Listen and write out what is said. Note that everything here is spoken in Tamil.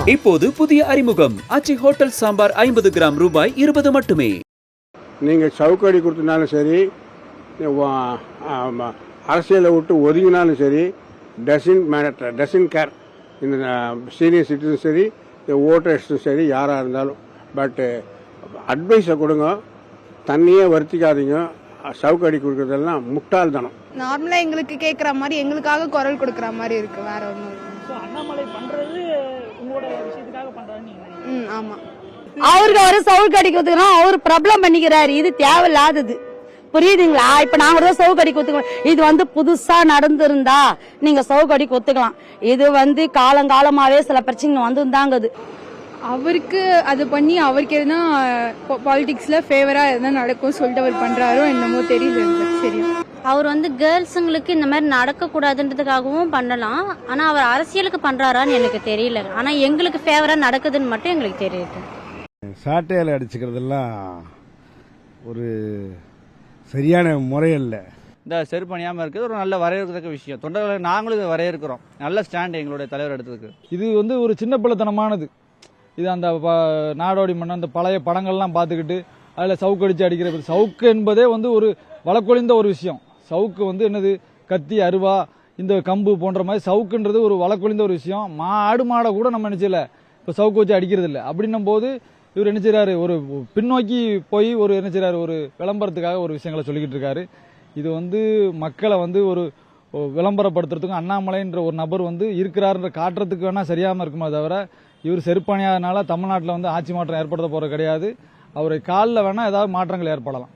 இப்போது புதிய அறிமுகம் ஆச்சி ஹோட்டல் சாம்பார் 50 கிராம் ரூபாய் 20 மட்டுமே. நீங்கள் சவுக்கடி கொடுத்தனாலும் சரி, அரசியலை விட்டு ஒதுங்கினாலும் சரி, டசன் கேர் இந்த சீனியர் சிட்டிசன் சரி, ஓட்டர்ஸும் சரி, யாராக இருந்தாலும். பட்டு அட்வைஸை கொடுங்க, தண்ணியே வருத்திக்காதீங்க. சவுக்கடி கொடுக்கறதெல்லாம் முட்டாள்தனம். நார்மலாக எங்களுக்கு கேட்குற மாதிரி எங்களுக்காக குரல் கொடுக்குற மாதிரி இருக்கு, வேற ஒன்றும். அண்ணாமலை பண்றது உங்களோட விஷயத்துக்காக பண்றாரு. ஆமா, அவருக்கு அவரு சவுக்கு அடிக்கிறதுக்கு அவர் ப்ராப்ளம் பண்ணிக்கிறாரு. இது தேவையில்லாதது, புரியுதுங்களா? இப்ப நாங்க தான் சவுக்கு அடி கொத்துக்கலாம். இது புதுசா நடந்திருந்தா நீங்க சவுக்கு அடி கொத்துக்கலாம். இது காலங்காலமாவே சில பிரச்சனை வந்துதாங்குது. அவருக்கு அது பண்ணி அவருக்கு எதுனா பாலிடிக்ஸ்ல ஃபேவரா எதுனா நடக்கும் சொல்லிட்டு அவர் பண்றாரோ என்னமோ தெரியல. சரியா, அவர் கேர்ள்ஸுங்களுக்கு இந்த மாதிரி நடக்க கூடாதுன்றதுக்காகவும் பண்ணலாம். ஆனா அவர் அரசியலுக்கு பண்றாரான்னு எனக்கு தெரியல. ஆனா எங்களுக்கு ஃபேவரா நடக்குதுன்னு மட்டும் எங்களுக்கு தெரியுது. சாட்டையால் அடிச்சுக்கிறதெல்லாம் ஒரு சரியான முறையல்ல. இந்த செருப்பணியாமல் இருக்குது ஒரு நல்ல வரையறுக்கத்தக்க விஷயம். தொண்டர்களை நாங்களும் இதை வரையறுக்கிறோம். நல்ல ஸ்டாண்ட் எங்களுடைய தலைவர் எடுத்ததுக்கு. இது ஒரு சின்ன பிள்ளைத்தனமானது. இது அந்த நாடோடி மன்னன் அந்த பழைய படங்கள்லாம் பார்த்துக்கிட்டு அதில் சவுக்கு அடித்து அடிக்கிற சவுக்கு என்பதே ஒரு வழக்கொழிந்த ஒரு விஷயம். சவுக்கு என்னது, கத்தி, அருவா, இந்த கம்பு போன்ற மாதிரி சவுக்குன்றது ஒரு வழக்கொழிந்த ஒரு விஷயம். ஆடு மாடை கூட நம்ம நினைச்சல இப்போ சவுக்கு வச்சு அடிக்கிறது இல்லை. அப்படின்னும் போது இவர் என்ன செய்றாரு, ஒரு பின்னோக்கி போய் என்ன செய்றாரு, ஒரு விளம்பரத்துக்காக ஒரு விஷயங்களை சொல்லிக்கிட்டு இருக்காரு. இது மக்களை ஒரு விளம்பரப்படுத்துறதுக்கும் அண்ணாமலைன்ற ஒரு நபர் இருக்கிறாருன்ற காட்டுறதுக்கு வேணா சரியாம இருக்குமே தவிர, இவர் செருப்பணியாதனால தமிழ்நாட்டில் ஆட்சி மாற்றம் ஏற்படுத்த போறது கிடையாது. அவரை காலில் வேணா ஏதாவது மாற்றங்கள் ஏற்படலாம்.